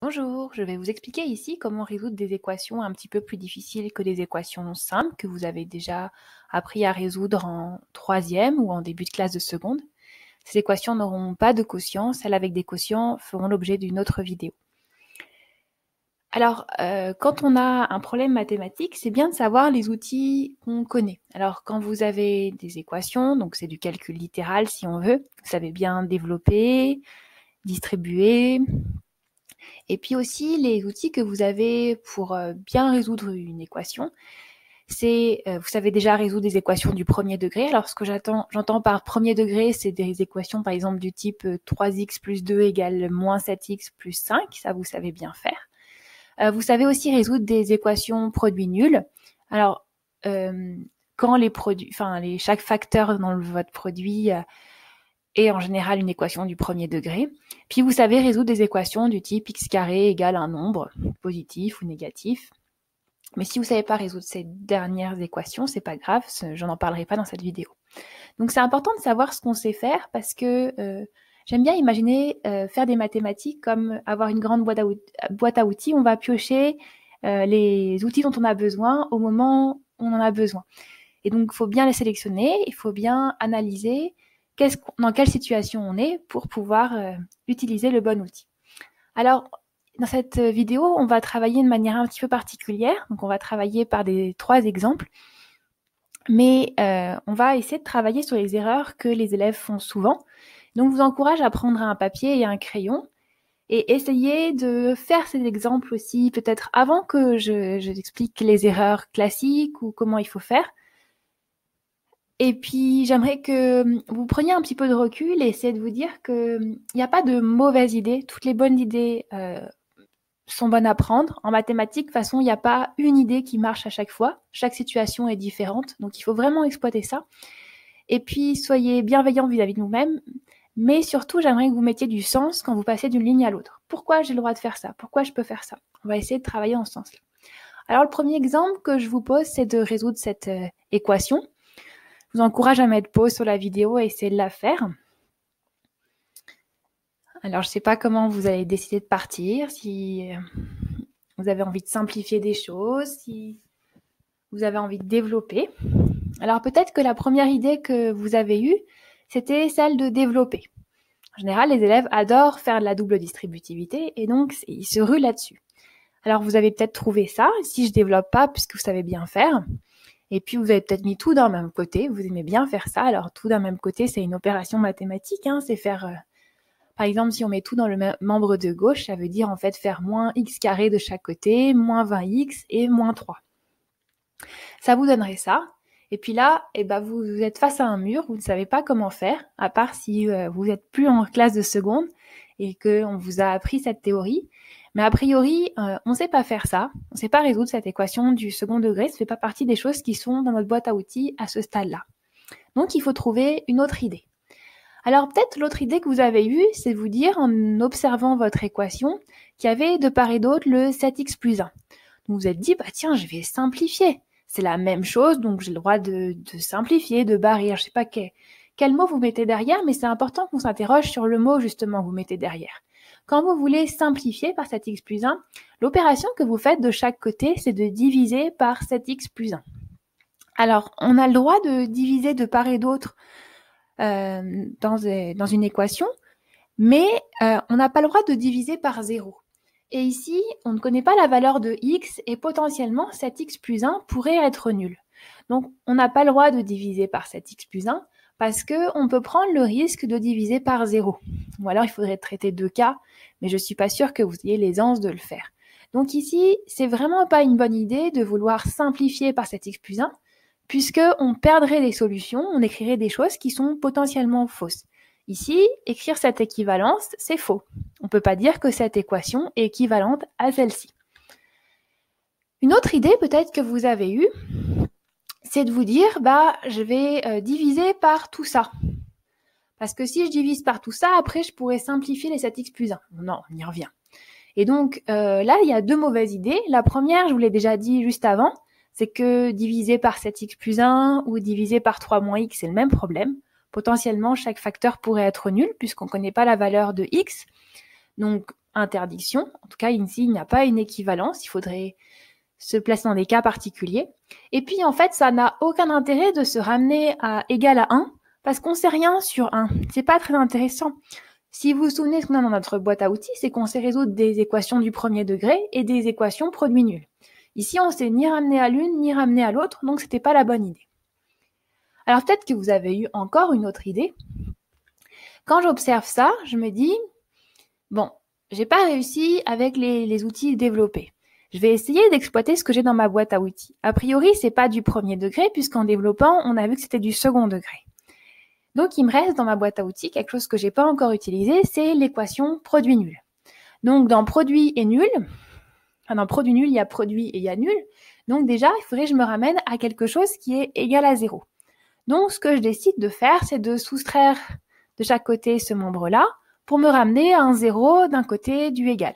Bonjour, je vais vous expliquer ici comment résoudre des équations un petit peu plus difficiles que des équations simples que vous avez déjà appris à résoudre en troisième ou en début de classe de seconde. Ces équations n'auront pas de quotient, celles avec des quotients feront l'objet d'une autre vidéo. Alors, quand on a un problème mathématique, c'est bien de savoir les outils qu'on connaît. Alors, quand vous avez des équations, donc c'est du calcul littéral si on veut, vous savez bien développer, distribuer, et puis aussi les outils que vous avez pour bien résoudre une équation, c'est, vous savez déjà résoudre des équations du premier degré. Alors ce que j'entends par premier degré, c'est des équations par exemple du type 3x plus 2 égale moins 7x plus 5, ça vous savez bien faire. Vous savez aussi résoudre des équations produits nuls. Alors, quand les produits, chaque facteur dans votre produit est en général une équation du premier degré. Puis vous savez résoudre des équations du type x carré égale un nombre, positif ou négatif. Mais si vous ne savez pas résoudre ces dernières équations, c'est pas grave, je n'en parlerai pas dans cette vidéo. Donc c'est important de savoir ce qu'on sait faire parce que j'aime bien imaginer faire des mathématiques comme avoir une grande boîte à outils. On va piocher les outils dont on a besoin au moment où on en a besoin. Et donc il faut bien les sélectionner, il faut bien analyser dans quelle situation on est pour pouvoir utiliser le bon outil. Alors, dans cette vidéo, on va travailler de manière un petit peu particulière. Donc, on va travailler par trois exemples. Mais on va essayer de travailler sur les erreurs que les élèves font souvent. Donc, je vous encourage à prendre un papier et un crayon et essayer de faire ces exemples aussi, peut-être avant que je explique les erreurs classiques ou comment il faut faire. Et puis, j'aimerais que vous preniez un petit peu de recul et essayer de vous dire qu'il n'y a pas de mauvaises idées. Toutes les bonnes idées sont bonnes à prendre. En mathématiques, de toute façon, il n'y a pas une idée qui marche à chaque fois. Chaque situation est différente. Donc, il faut vraiment exploiter ça. Et puis, soyez bienveillants vis-à-vis de vous-même. Mais surtout, j'aimerais que vous mettiez du sens quand vous passez d'une ligne à l'autre. Pourquoi j'ai le droit de faire ça? Pourquoi je peux faire ça? On va essayer de travailler en ce sens-là. Alors, le premier exemple que je vous pose, c'est de résoudre cette équation. Je vous encourage à mettre pause sur la vidéo et essayer de la faire. Alors, je ne sais pas comment vous allez décider de partir, si vous avez envie de simplifier des choses, si vous avez envie de développer. Alors, peut-être que la première idée que vous avez eue, c'était celle de développer. En général, les élèves adorent faire de la double distributivité et donc ils se ruent là-dessus. Alors, vous avez peut-être trouvé ça. Si je développe pas, puisque vous savez bien faire, et puis, vous avez peut-être mis tout d'un même côté. Vous aimez bien faire ça. Alors, tout d'un même côté, c'est une opération mathématique. C'est faire, par exemple, si on met tout dans le membre de gauche, ça veut dire en fait faire moins x carré de chaque côté, moins 20x et moins 3. Ça vous donnerait ça. Et puis là, vous êtes face à un mur. Vous ne savez pas comment faire, à part si vous n'êtes plus en classe de seconde et qu'on vous a appris cette théorie. Mais a priori, on ne sait pas faire ça. On ne sait pas résoudre cette équation du second degré. Ça ne fait pas partie des choses qui sont dans notre boîte à outils à ce stade-là. Donc, il faut trouver une autre idée. Alors, peut-être l'autre idée que vous avez eue, c'est de vous dire, en observant votre équation, qu'il y avait de part et d'autre le 7x plus 1. Donc, vous vous êtes dit, tiens, je vais simplifier. C'est la même chose, donc j'ai le droit de simplifier, de barrer. Je ne sais pas quel mot vous mettez derrière, mais c'est important qu'on s'interroge sur le mot, justement, que vous mettez derrière. Quand vous voulez simplifier par 7x plus 1, l'opération que vous faites de chaque côté, c'est de diviser par 7x plus 1. Alors, on a le droit de diviser de part et d'autre dans une équation, mais on n'a pas le droit de diviser par 0. Et ici, on ne connaît pas la valeur de x et potentiellement 7x plus 1 pourrait être nul. Donc, on n'a pas le droit de diviser par 7x plus 1 parce qu'on peut prendre le risque de diviser par 0. Ou alors, il faudrait traiter deux cas, mais je ne suis pas sûre que vous ayez l'aisance de le faire. Donc ici, c'est vraiment pas une bonne idée de vouloir simplifier par 7x plus 1, puisqu'on perdrait des solutions, on écrirait des choses qui sont potentiellement fausses. Ici, écrire cette équivalence, c'est faux. On ne peut pas dire que cette équation est équivalente à celle-ci. Une autre idée peut-être que vous avez eue, c'est de vous dire, je vais diviser par tout ça. Parce que si je divise par tout ça, après, je pourrais simplifier les 7x plus 1. Non, on y revient. Et donc, là, il y a deux mauvaises idées. La première, je vous l'ai déjà dit juste avant, c'est que diviser par 7x plus 1 ou diviser par 3 moins x, c'est le même problème. Potentiellement, chaque facteur pourrait être nul puisqu'on ne connaît pas la valeur de x. Donc, interdiction. En tout cas, ici, il n'y a pas une équivalence. Il faudrait se placer dans des cas particuliers. Et puis, en fait, ça n'a aucun intérêt de se ramener à égal à 1 parce qu'on ne sait rien sur 1. C'est pas très intéressant. Si vous vous souvenez ce qu'on a dans notre boîte à outils, c'est qu'on sait résoudre des équations du premier degré et des équations produit nul. Ici, on ne s'est ni ramené à l'une ni ramené à l'autre, donc c'était pas la bonne idée. Alors peut-être que vous avez eu encore une autre idée. Quand j'observe ça, je me dis, bon, j'ai pas réussi avec les outils développés. Je vais essayer d'exploiter ce que j'ai dans ma boîte à outils. A priori, c'est pas du premier degré, puisqu'en développant, on a vu que c'était du second degré. Donc, il me reste dans ma boîte à outils quelque chose que j'ai pas encore utilisé, c'est l'équation produit nul. Donc, dans produit et nul, dans produit nul, il y a produit et il y a nul. Donc, déjà, il faudrait que je me ramène à quelque chose qui est égal à 0. Donc, ce que je décide de faire, c'est de soustraire de chaque côté ce membre-là pour me ramener à un 0 d'un côté du égal.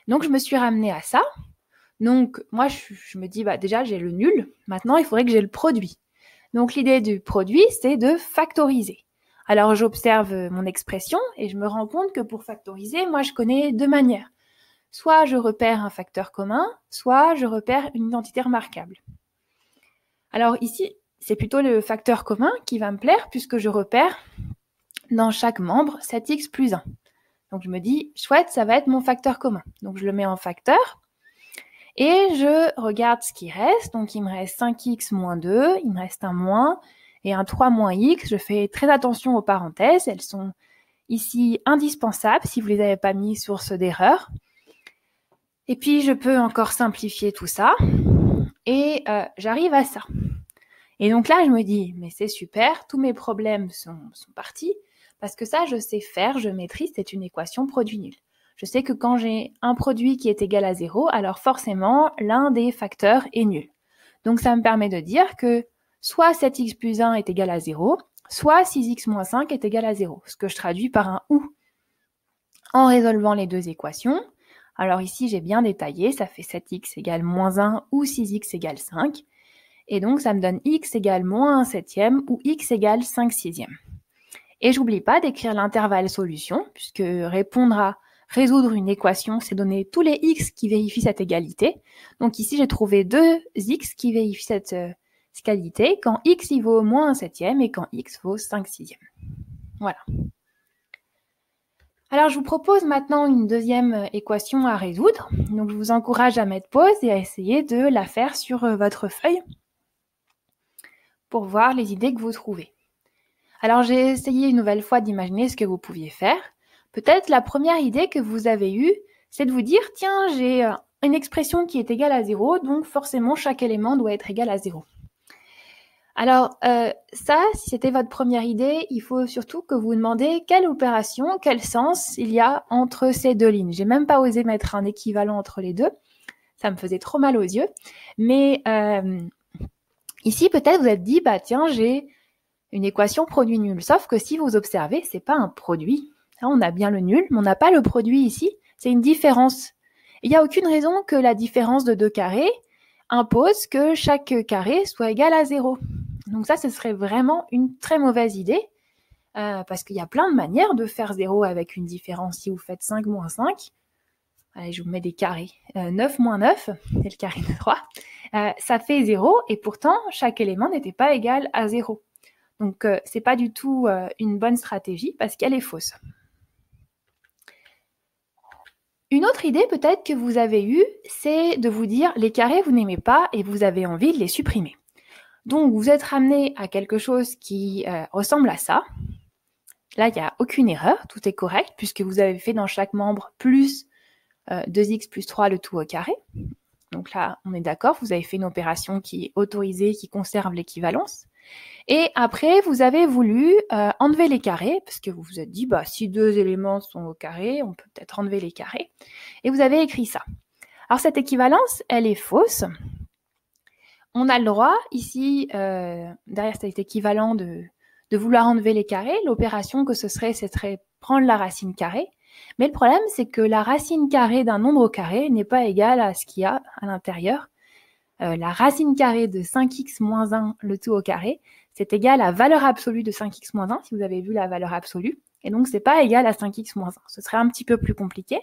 Donc, je me suis ramenée à ça. Donc, moi, je me dis, déjà, j'ai le nul. Maintenant, il faudrait que j'ai le produit. Donc, l'idée du produit, c'est de factoriser. Alors, j'observe mon expression et je me rends compte que pour factoriser, moi, je connais deux manières. Soit je repère un facteur commun, soit je repère une identité remarquable. Alors ici, c'est plutôt le facteur commun qui va me plaire puisque je repère dans chaque membre 7x plus 1. Donc je me dis, chouette, ça va être mon facteur commun. Donc je le mets en facteur et je regarde ce qui reste. Donc il me reste 5x moins 2, il me reste un moins et un 3 moins x. Je fais très attention aux parenthèses, elles sont ici indispensables si vous ne les avez pas mis source d'erreur. Et puis je peux encore simplifier tout ça et j'arrive à ça. Et donc là, je me dis, mais c'est super, tous mes problèmes sont partis, parce que ça, je sais faire, je maîtrise, c'est une équation produit nul. Je sais que quand j'ai un produit qui est égal à 0, alors forcément, l'un des facteurs est nul. Donc ça me permet de dire que soit 7x plus 1 est égal à 0, soit 6x moins 5 est égal à 0, ce que je traduis par un ou. En résolvant les deux équations, alors ici, j'ai bien détaillé, ça fait 7x égale moins 1 ou 6x égale 5. Et donc, ça me donne x égale moins 1 septième ou x égale 5 sixièmes. Et j'oublie pas d'écrire l'intervalle solution, puisque répondre à résoudre une équation, c'est donner tous les x qui vérifient cette égalité. Donc ici, j'ai trouvé deux x qui vérifient cette égalité, quand x y vaut moins 1 septième et quand x vaut 5 sixièmes. Voilà. Alors, je vous propose maintenant une deuxième équation à résoudre. Donc, je vous encourage à mettre pause et à essayer de la faire sur votre feuille pour voir les idées que vous trouvez. Alors, j'ai essayé une nouvelle fois d'imaginer ce que vous pouviez faire. Peut-être la première idée que vous avez eue, c'est de vous dire, tiens, j'ai une expression qui est égale à 0, donc forcément, chaque élément doit être égal à 0. Alors, ça, si c'était votre première idée, il faut surtout que vous vous demandez quelle opération, quel sens il y a entre ces deux lignes. J'ai même pas osé mettre un équivalent entre les deux. Ça me faisait trop mal aux yeux. Mais ici, peut-être vous êtes dit, tiens, j'ai une équation produit nul. Sauf que si vous observez, c'est pas un produit. Là, on a bien le nul, mais on n'a pas le produit ici. C'est une différence. Il n'y a aucune raison que la différence de deux carrés impose que chaque carré soit égal à 0. Donc ça, ce serait vraiment une très mauvaise idée, parce qu'il y a plein de manières de faire 0 avec une différence. Si vous faites 5 moins 5, allez, je vous mets des carrés. 9 moins 9, c'est le carré de 3. Ça fait 0, et pourtant, chaque élément n'était pas égal à 0. Donc, c'est pas du tout une bonne stratégie, parce qu'elle est fausse. Une autre idée peut-être que vous avez eue, c'est de vous dire les carrés vous n'aimez pas et vous avez envie de les supprimer. Donc vous êtes ramené à quelque chose qui ressemble à ça. Là, il n'y a aucune erreur, tout est correct puisque vous avez fait dans chaque membre plus 2x plus 3 le tout au carré. Donc là, on est d'accord, vous avez fait une opération qui est autorisée, qui conserve l'équivalence. Et après, vous avez voulu enlever les carrés, parce que vous vous êtes dit, si deux éléments sont au carré, on peut peut-être enlever les carrés. Et vous avez écrit ça. Alors, cette équivalence, elle est fausse. On a le droit, ici, derrière cet équivalent de vouloir enlever les carrés, l'opération que ce serait prendre la racine carrée. Mais le problème, c'est que la racine carrée d'un nombre carré n'est pas égale à ce qu'il y a à l'intérieur. La racine carrée de 5x moins 1, le tout au carré, c'est égal à valeur absolue de 5x moins 1, si vous avez vu la valeur absolue. et donc c'est pas égal à 5x moins 1. Ce serait un petit peu plus compliqué.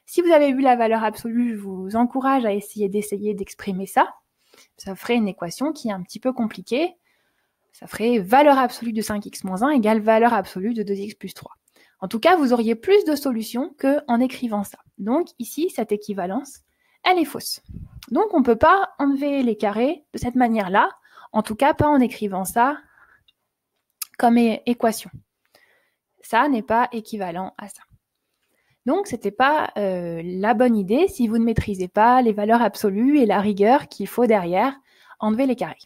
Si vous avez vu la valeur absolue, je vous encourage à essayer d'exprimer ça. Ça ferait une équation qui est un petit peu compliquée. Ça ferait valeur absolue de 5x moins 1 égale valeur absolue de 2x plus 3. En tout cas, vous auriez plus de solutions qu'en écrivant ça. Donc ici, cette équivalence, elle est fausse. Donc on ne peut pas enlever les carrés de cette manière-là, en tout cas pas en écrivant ça comme équation. Ça n'est pas équivalent à ça. Donc ce n'était pas la bonne idée si vous ne maîtrisez pas les valeurs absolues et la rigueur qu'il faut derrière enlever les carrés.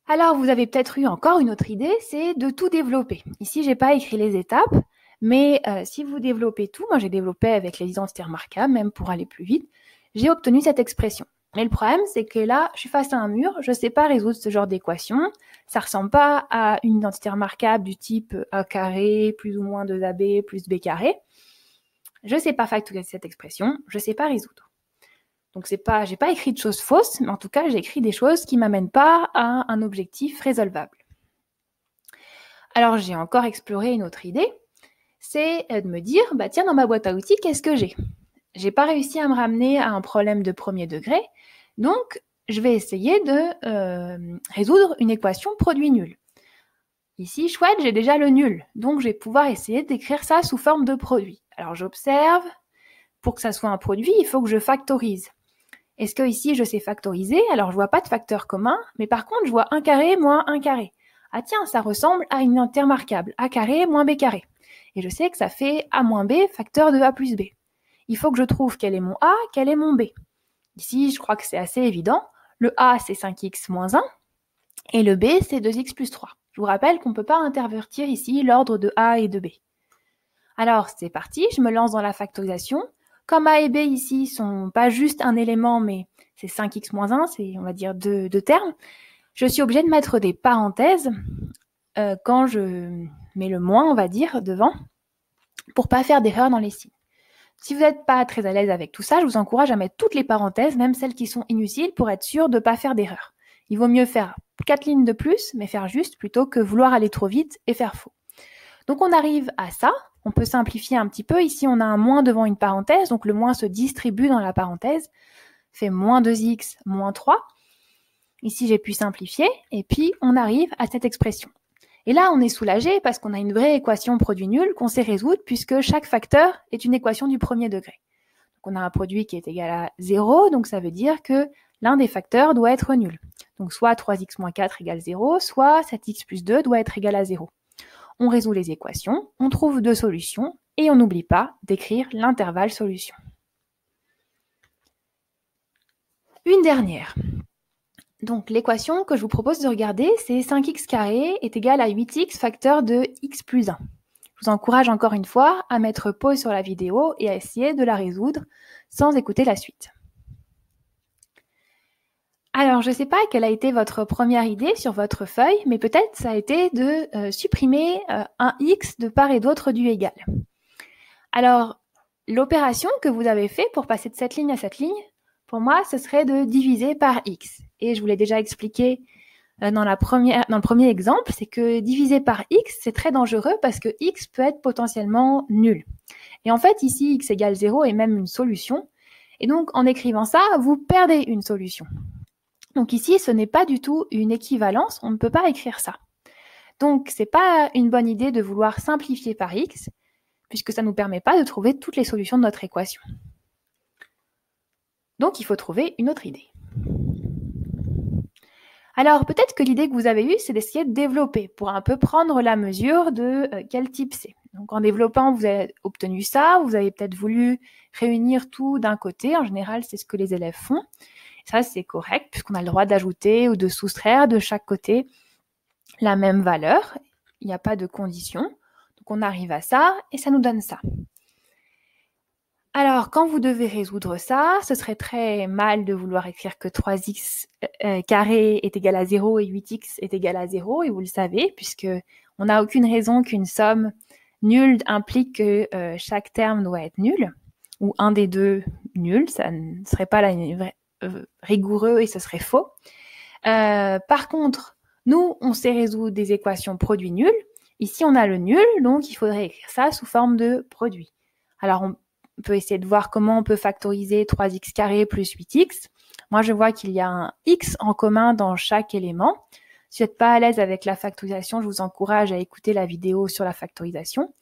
Alors, vous avez peut-être eu encore une autre idée, c'est de tout développer. Ici, je n'ai pas écrit les étapes, mais si vous développez tout, moi j'ai développé avec les identités remarquables, même pour aller plus vite, j'ai obtenu cette expression. Mais le problème, c'est que là, je suis face à un mur, je ne sais pas résoudre ce genre d'équation, ça ne ressemble pas à une identité remarquable du type a carré plus ou moins 2ab plus b carré. Je ne sais pas factoriser cette expression, je ne sais pas résoudre. Donc j'ai pas écrit de choses fausses, mais en tout cas, j'ai écrit des choses qui ne m'amènent pas à un objectif résolvable. Alors j'ai encore exploré une autre idée, c'est de me dire, bah tiens, dans ma boîte à outils, qu'est-ce que j'ai ? J'ai pas réussi à me ramener à un problème de premier degré, donc je vais essayer de résoudre une équation produit nul. Ici, chouette, j'ai déjà le nul, donc je vais pouvoir essayer d'écrire ça sous forme de produit. Alors j'observe, pour que ça soit un produit, il faut que je factorise. Est-ce que ici je sais factoriser ? Alors je vois pas de facteur commun, mais par contre je vois 1 carré moins 1 carré. Ah tiens, ça ressemble à une identité remarquable, a carré moins b carré. Et je sais que ça fait a moins b facteur de a plus b. Il faut que je trouve quel est mon a, quel est mon b. Ici, je crois que c'est assez évident. Le a, c'est 5x moins 1, et le b, c'est 2x plus 3. Je vous rappelle qu'on ne peut pas intervertir ici l'ordre de a et de b. Alors, c'est parti, je me lance dans la factorisation. Comme a et b ici sont pas juste un élément, mais c'est 5x moins 1, c'est on va dire deux termes, je suis obligée de mettre des parenthèses quand je mets le moins, on va dire, devant, pour pas faire d'erreur dans les signes. Si vous n'êtes pas très à l'aise avec tout ça, je vous encourage à mettre toutes les parenthèses, même celles qui sont inutiles, pour être sûr de ne pas faire d'erreur. Il vaut mieux faire 4 lignes de plus, mais faire juste, plutôt que vouloir aller trop vite et faire faux. Donc on arrive à ça. On peut simplifier un petit peu. Ici, on a un moins devant une parenthèse, donc le moins se distribue dans la parenthèse, fait moins 2x moins 3. Ici, j'ai pu simplifier, et puis on arrive à cette expression. Et là, on est soulagé parce qu'on a une vraie équation produit nul qu'on sait résoudre, puisque chaque facteur est une équation du premier degré. Donc on a un produit qui est égal à 0, donc ça veut dire que l'un des facteurs doit être nul. Donc soit 3x moins 4 égale 0, soit 7x plus 2 doit être égal à 0. On résout les équations, on trouve deux solutions, et on n'oublie pas d'écrire l'intervalle solution. Une dernière. Donc l'équation que je vous propose de regarder, c'est 5x carré est égal à 8x facteur de x plus 1. Je vous encourage encore une fois à mettre pause sur la vidéo et à essayer de la résoudre sans écouter la suite. Alors, je ne sais pas quelle a été votre première idée sur votre feuille, mais peut-être ça a été de supprimer un x de part et d'autre du égal. Alors, l'opération que vous avez fait pour passer de cette ligne à cette ligne, pour moi, ce serait de diviser par x. Et je vous l'ai déjà expliqué dans le premier exemple, c'est que diviser par x, c'est très dangereux parce que x peut être potentiellement nul. Et en fait, ici, x égale 0 est même une solution. Et donc, en écrivant ça, vous perdez une solution. Donc ici, ce n'est pas du tout une équivalence, on ne peut pas écrire ça. Donc, ce n'est pas une bonne idée de vouloir simplifier par x, puisque ça ne nous permet pas de trouver toutes les solutions de notre équation. Donc, il faut trouver une autre idée. Alors, peut-être que l'idée que vous avez eue, c'est d'essayer de développer pour un peu prendre la mesure de quel type c'est. Donc, en développant, vous avez obtenu ça, vous avez peut-être voulu réunir tout d'un côté. En général, c'est ce que les élèves font. Ça, c'est correct, puisqu'on a le droit d'ajouter ou de soustraire de chaque côté la même valeur. Il n'y a pas de condition. Donc, on arrive à ça, et ça nous donne ça. Alors, quand vous devez résoudre ça, ce serait très mal de vouloir écrire que 3x carré est égal à 0 et 8x est égal à 0, et vous le savez, puisque on n'a aucune raison qu'une somme nulle implique que chaque terme doit être nul, ou un des deux nul, ça ne serait pas rigoureux et ce serait faux. Par contre, nous, on sait résoudre des équations produits nuls, Ici, on a le nul, donc il faudrait écrire ça sous forme de produit. Alors, on peut essayer de voir comment on peut factoriser 3x carré plus 8x. Moi, je vois qu'il y a un x en commun dans chaque élément. Si vous n'êtes pas à l'aise avec la factorisation, je vous encourage à écouter la vidéo sur la factorisation.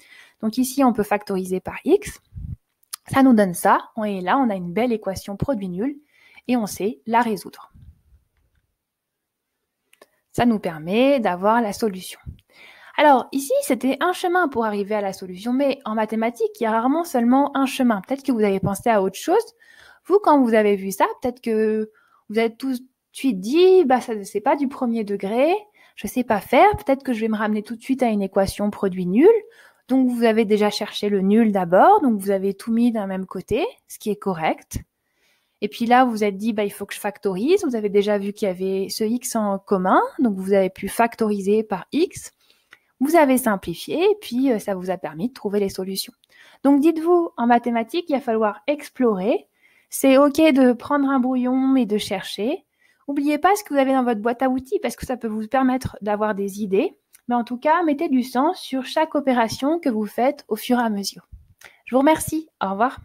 Donc ici, on peut factoriser par x. Ça nous donne ça. Et là, on a une belle équation produit nul et on sait la résoudre. Ça nous permet d'avoir la solution. Alors ici, c'était un chemin pour arriver à la solution, mais en mathématiques, il y a rarement seulement un chemin. Peut-être que vous avez pensé à autre chose. Vous, quand vous avez vu ça, peut-être que vous avez tout de suite dit, bah ça c'est pas du premier degré, je sais pas faire, peut-être que je vais me ramener tout de suite à une équation produit nul. Donc vous avez déjà cherché le nul d'abord, donc vous avez tout mis d'un même côté, ce qui est correct. Et puis là, vous vous êtes dit, bah, il faut que je factorise. Vous avez déjà vu qu'il y avait ce x en commun, donc vous avez pu factoriser par x. Vous avez simplifié et puis ça vous a permis de trouver les solutions. Donc dites-vous, en mathématiques, il va falloir explorer. C'est OK de prendre un brouillon et de chercher. N'oubliez pas ce que vous avez dans votre boîte à outils parce que ça peut vous permettre d'avoir des idées. Mais en tout cas, mettez du sens sur chaque opération que vous faites au fur et à mesure. Je vous remercie. Au revoir.